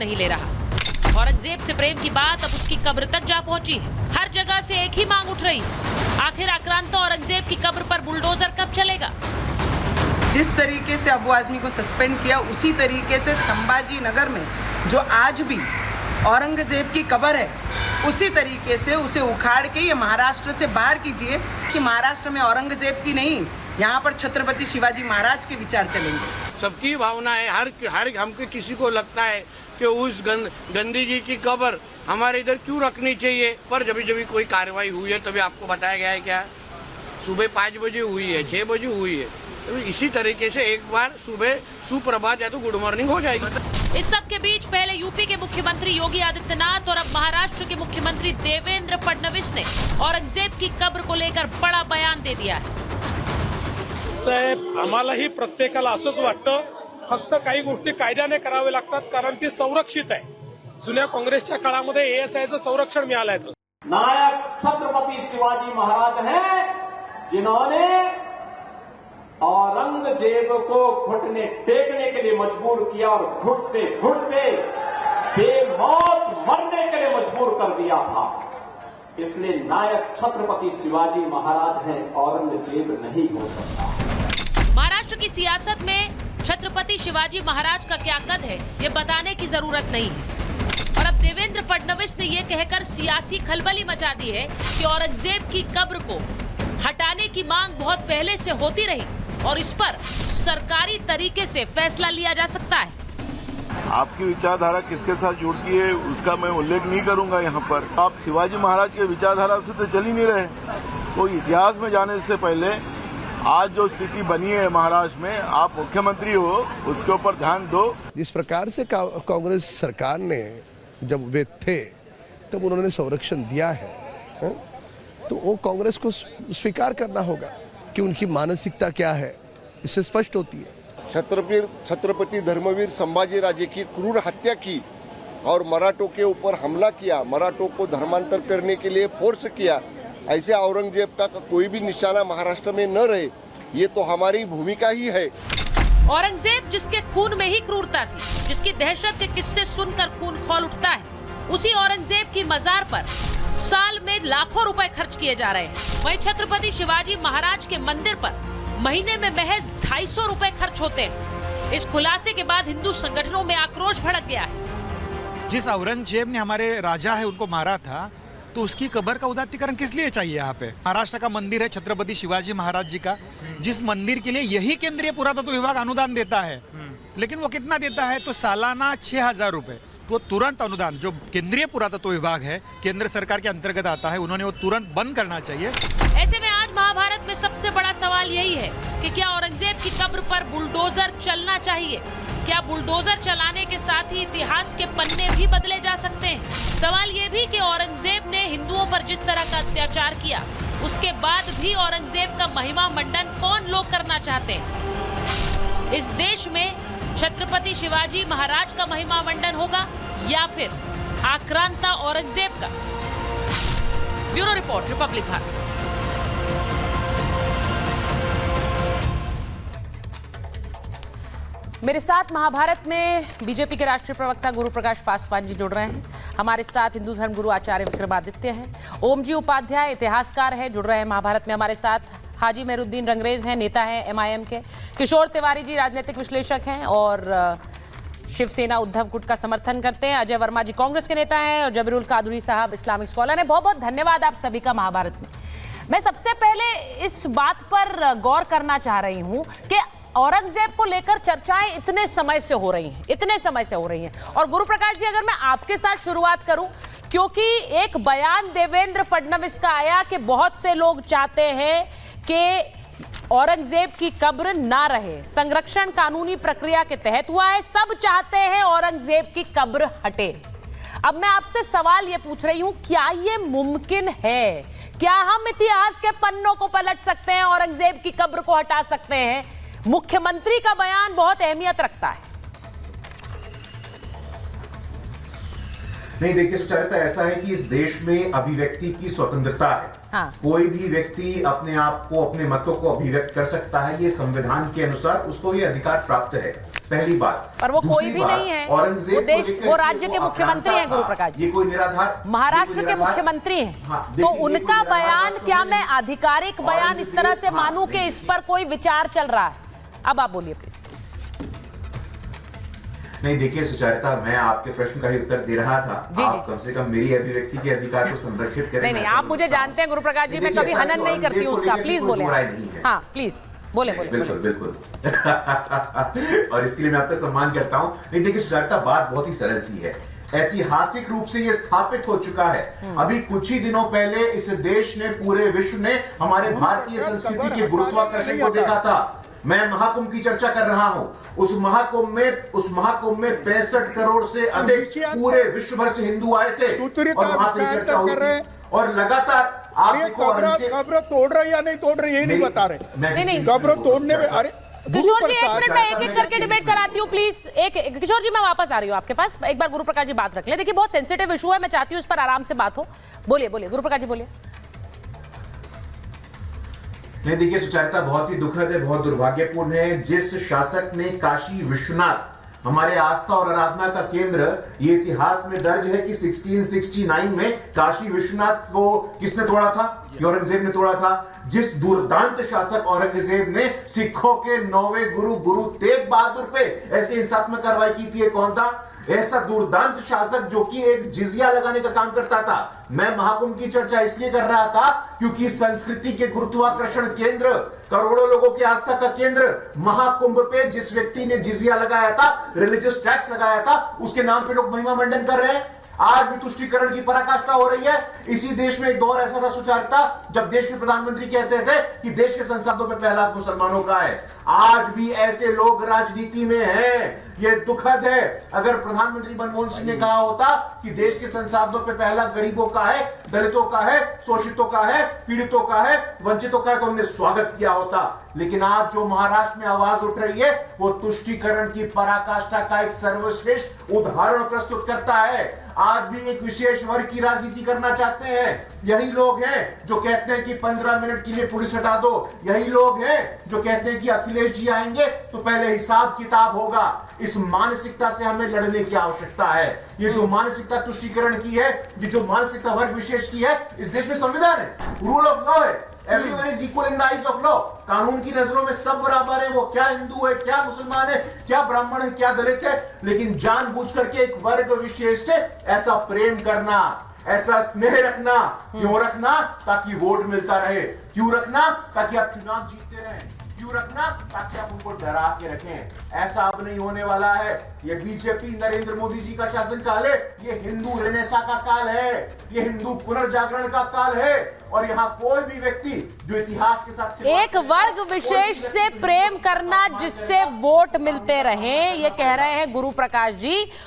नहीं ले रहा। औरंगजेब से प्रेम की बात अब उसकी कब्र तक जा पहुंची है। हर जगह से एक ही मांग उठ रही है, आखिर आक्रांता औरंगजेब की कब्र पर बुलडोजर कब चलेगा? जिस तरीके से अबू आजमी को सस्पेंड किया, उसी तरीके से संभाजी नगर में जो आज भी औरंगजेब की कब्र है, उसी तरीके से उसे उखाड़ के ये महाराष्ट्र से बाहर कीजिए कि महाराष्ट्र में औरंगजेब की नहीं, यहाँ पर छत्रपति शिवाजी महाराज के विचार चलेंगे। सबकी भावना है, हर हमको किसी को लगता है कि उस गांधी जी की कब्र हमारे इधर क्यों रखनी चाहिए, पर जब कोई कार्रवाई हुई है तभी आपको बताया गया है क्या सुबह 5 बजे हुई है, 6 बजे हुई है। तो इसी तरीके से एक बार सुबह सुप्रभात या तो गुड मॉर्निंग हो जाएगी। इस सब के बीच पहले यूपी के मुख्यमंत्री योगी आदित्यनाथ और अब महाराष्ट्र के मुख्यमंत्री देवेंद्र फडणवीस ने औरंगजेब की कब्र को लेकर बड़ा बयान दे दिया है। साहेब, आम्हालाही प्रत्येकाला असंच वाटतं, फक्त काही गोष्टी कायद्याने करावे लागतात, कारण ती संरक्षित आहे। जुन्या काँग्रेसच्या काळामध्ये एएसआयचं संरक्षण मिळालं आहे। नायक छत्रपति शिवाजी महाराज हैं, जिन्होंने औरंगजेब को घुटने टेकने के लिए मजबूर किया और घुटते घुटते बेमौत मरने के लिए मजबूर कर दिया था। इसलिए नायक छत्रपति शिवाजी महाराज हैं, औरंगजेब नहीं हो सकता। महाराष्ट्र की सियासत में छत्रपति शिवाजी महाराज का क्या कद है, ये बताने की जरूरत नहीं है। और अब देवेंद्र फडणवीस ने ये कहकर सियासी खलबली मचा दी है कि औरंगजेब की कब्र को हटाने की मांग बहुत पहले से होती रही और इस पर सरकारी तरीके से फैसला लिया जा सकता है। आपकी विचारधारा किसके साथ जुड़ती है उसका मैं उल्लेख नहीं करूंगा यहाँ पर। आप शिवाजी महाराज की विचारधारा से तो चल ही नहीं रहे। तो इतिहास में जाने से पहले आज जो स्थिति बनी है महाराष्ट्र में, आप मुख्यमंत्री हो, उसके ऊपर ध्यान दो। जिस प्रकार से कांग्रेस सरकार ने जब वे थे तब उन्होंने संरक्षण दिया है, तो वो कांग्रेस को स्वीकार करना होगा कि उनकी मानसिकता क्या है, इससे स्पष्ट होती है। छत्रपति धर्मवीर संभाजी राजे की क्रूर हत्या की और मराठों के ऊपर हमला किया, मराठों को धर्मांतर करने के लिए फोर्स किया, ऐसे औरंगजेब का कोई भी निशाना महाराष्ट्र में न रहे, ये तो हमारी भूमिका ही है। औरंगजेब जिसके खून में ही क्रूरता थी, जिसकी दहशत के किस्से सुनकर खून खौल उठता है, उसी औरंगजेब की मजार पर साल में लाखों रुपए खर्च किए जा रहे हैं। वहीं छत्रपति शिवाजी महाराज के मंदिर पर महीने में महज 250 रुपए खर्च होते हैं। इस खुलासे के बाद हिंदू संगठनों में आक्रोश भड़क गया है। जिस औरंगजेब ने हमारे राजा है उनको मारा था, तो उसकी कब्र का उदात्तीकरण किस लिए चाहिए? यहाँ पे महाराष्ट्र का मंदिर है छत्रपति शिवाजी महाराज जी का, जिस मंदिर के लिए यही केंद्रीय पुरातत्व विभाग अनुदान देता है, लेकिन वो कितना देता है? तो सालाना 6000 रुपए। तो तुरंत अनुदान जो केंद्रीय पुरातत्व विभाग है, केंद्र सरकार के अंतर्गत आता है, उन्होंने वो तुरंत बंद करना चाहिए। ऐसे में आज महाभारत में सबसे बड़ा सवाल यही है कि क्या औरंगजेब की कब्र पर बुलडोजर चलना चाहिए? क्या बुलडोजर चलाने के साथ ही इतिहास के पन्ने भी बदले जा सकते हैं? सवाल ये भी कि औरंगजेब ने हिंदुओं पर जिस तरह का अत्याचार किया, उसके बाद भी औरंगजेब का महिमा मंडन कौन लोग करना चाहते हैं? इस देश में छत्रपति शिवाजी महाराज का महिमा मंडन होगा या फिर आक्रांता औरंगजेब का? Bureau report, Republic Bharat. मेरे साथ महाभारत में बीजेपी के राष्ट्रीय प्रवक्ता गुरु प्रकाश पासवान जी जुड़ रहे हैं। हमारे साथ हिंदू धर्म गुरु आचार्य विक्रमादित्य हैं। ओम जी उपाध्याय इतिहासकार हैं, जुड़ रहे हैं महाभारत में हमारे साथ। हाजी मेहरुद्दीन रंगरेज हैं, नेता हैं एमआईएम के। किशोर तिवारी जी राजनीतिक विश्लेषक हैं और शिवसेना उद्धव गुट का समर्थन करते हैं। अजय वर्मा जी कांग्रेस के नेता हैं और जबीरुल कादरी साहब इस्लामिक स्कॉलर हैं। बहुत बहुत धन्यवाद आप सभी का महाभारत में। मैं सबसे पहले इस बात पर गौर करना चाह रही हूँ कि औरंगजेब को लेकर चर्चाएं इतने समय से हो रही हैं और गुरु प्रकाश जी, अगर मैं आपके साथ शुरुआत करूं, क्योंकि एक बयान देवेंद्र फडणवीस का आया कि बहुत से लोग चाहते हैं कि औरंगजेब की कब्र ना रहे, संरक्षण कानूनी प्रक्रिया के तहत हुआ है, सब चाहते हैं औरंगजेब की कब्र हटे। अब मैं आपसे सवाल ये पूछ रही हूं, क्या ये मुमकिन है? क्या हम इतिहास के पन्नों को पलट सकते हैं, औरंगजेब की कब्र को हटा सकते हैं? मुख्यमंत्री का बयान बहुत अहमियत रखता है। नहीं, देखिए सुचारिता, ऐसा है कि इस देश में अभिव्यक्ति की स्वतंत्रता है। हाँ। कोई भी व्यक्ति अपने आप को, अपने मतों को अभिव्यक्त कर सकता है, ये संविधान के अनुसार उसको ये अधिकार प्राप्त है। पहली बात। पर वो कोई दूसरी भी बात, नहीं है, औरंगजेब वो को देश लेकर वो के राज्य के मुख्यमंत्री हैं, गुरु प्रकाश जी। ये कोई निराधार, महाराष्ट्र के मुख्यमंत्री हैं, हाँ, तो देखिए, ये उनका कोई निराधार बयान बात तो क्या नहीं मैं है। आधिकारिक बयान इस तरह से हाँ, मानूं कि इस पर कोई विचार चल रहा है? अब आप बोलिए प्लीज। नहीं देखिए सुचारिता, मैं आपके प्रश्न का ही उत्तर दे रहा था। आप कम से कम मेरी अभिव्यक्ति के अधिकार को संरक्षित करें। नहीं, आप मुझे जानते हैं गुरु प्रकाश जी, मैं कभी हनन नहीं करती हूँ उसका। प्लीज बोले। हाँ प्लीज बोले। बिल्कुल बिल्कुल और इसके लिए मैं आपका सम्मान करता हूँ। नहीं देखिए सुचारिता, बात बहुत ही सरल सी है। ऐतिहासिक रूप से यह स्थापित हो चुका है। अभी कुछ ही दिनों पहले इस देश ने, पूरे विश्व ने हमारे भारतीय संस्कृति के गुरुत्वाकर्षण को देखा था। मैं महाकुंभ की चर्चा कर रहा हूं। उस महाकुंभ में 65 करोड़ से अधिक पूरे विश्व भर से हिंदू आए थे और वहां पे चर्चा हुई थी। और लगातार आप देखो, कब्र तोड़ रहे या नहीं तोड़ रहे ये नहीं बता रहे। कब्र तोड़ने में, अरे किशोर जी एक मिनट, मैं एक एक करके डिबेट कराती हूँ प्लीज। एक किशोर जी मैं वापस आ रही हूँ आपके पास। एक बार गुरु प्रकाश जी बात रख ले। देखिए बहुत सेंसिटिव इशू है, मैं चाहती हूँ इस पर आराम से बात हो। बोलिए गुरु प्रकाश जी बोलिए। नहीं देखिए सुचारिता, बहुत ही दुखद है, बहुत दुर्भाग्यपूर्ण है। जिस शासक ने काशी विश्वनाथ, हमारे आस्था और आराधना का केंद्र, ये इतिहास में दर्ज है कि 1669 में काशी विश्वनाथ को किसने तोड़ा था? औरंगजेब ने तोड़ा था। जिस दुर्दांत शासक औरंगजेब ने सिखों के 9वें गुरु तेग बहादुर पे ऐसी हिंसात्मक कार्रवाई की थी, कौन था? ऐसा दुर्दांत शासक जो कि एक जिजिया लगाने का काम करता था। मैं महाकुंभ की चर्चा इसलिए कर रहा था क्योंकि संस्कृति के गुरुत्वाकर्षण केंद्र, करोड़ों लोगों की आस्था का केंद्र, महाकुंभ पे जिस व्यक्ति ने जिजिया लगाया था, रिलीजियस टैक्स लगाया था, उसके नाम पे लोग महिमा मंडन कर रहे हैं। आज भी तुष्टीकरण की पराकाष्ठा हो रही है। इसी देश में एक दौर ऐसा था सुचारिता, जब देश के प्रधानमंत्री कहते थे कि देश के संसदों पे पहला मुसलमानों का है। आज भी ऐसे लोग राजनीति में हैं। यह दुखद है। अगर प्रधानमंत्री मनमोहन सिंह ने कहा होता कि देश के संसदों पे पहला गरीबों का है, दलितों का है, शोषितों का है, पीड़ितों का है, वंचितों का है, तो हमने स्वागत किया होता। लेकिन आज जो महाराष्ट्र में आवाज उठ रही है वो तुष्टीकरण की पराकाष्ठा का एक सर्वश्रेष्ठ उदाहरण प्रस्तुत करता है। आज भी एक विशेष वर्ग की राजनीति करना चाहते हैं। यही लोग हैं जो कहते हैं कि 15 मिनट के लिए पुलिस हटा दो। यही लोग हैं जो कहते हैं कि अखिलेश जी आएंगे तो पहले हिसाब किताब होगा। इस मानसिकता से हमें लड़ने की आवश्यकता है। ये जो मानसिकता तुष्टीकरण की है, ये जो मानसिकता वर्ग विशेष की है, इस देश में संविधान है, रूल ऑफ लॉ है, everyone is equal in the eyes of law. कानून की नजरों में सब बराबर है। वो क्या हिंदू है, क्या मुसलमान है, क्या ब्राह्मण है, क्या दलित है। लेकिन जानबूझ करके एक वर्ग विशेष से ऐसा प्रेम करना, ऐसा स्नेह रखना, क्यों रखना? ताकि वोट मिलता रहे। क्यों रखना? ताकि आप चुनाव जीतते रहें। क्यों रखना? ताकि आप उनको डरा के रखें। ऐसा अब नहीं होने वाला है। ये बीजेपी नरेंद्र मोदी जी का शासनकाल है। ये हिंदू रेनेसा का काल है। ये हिंदू पुनर्जागरण का काल है। और यहाँ कोई भी व्यक्ति जो इतिहास के साथ एक वर्ग विशेष से प्रेम करना जिससे वोट मिलते रहे, ये कह रहे हैं गुरु प्रकाश जी।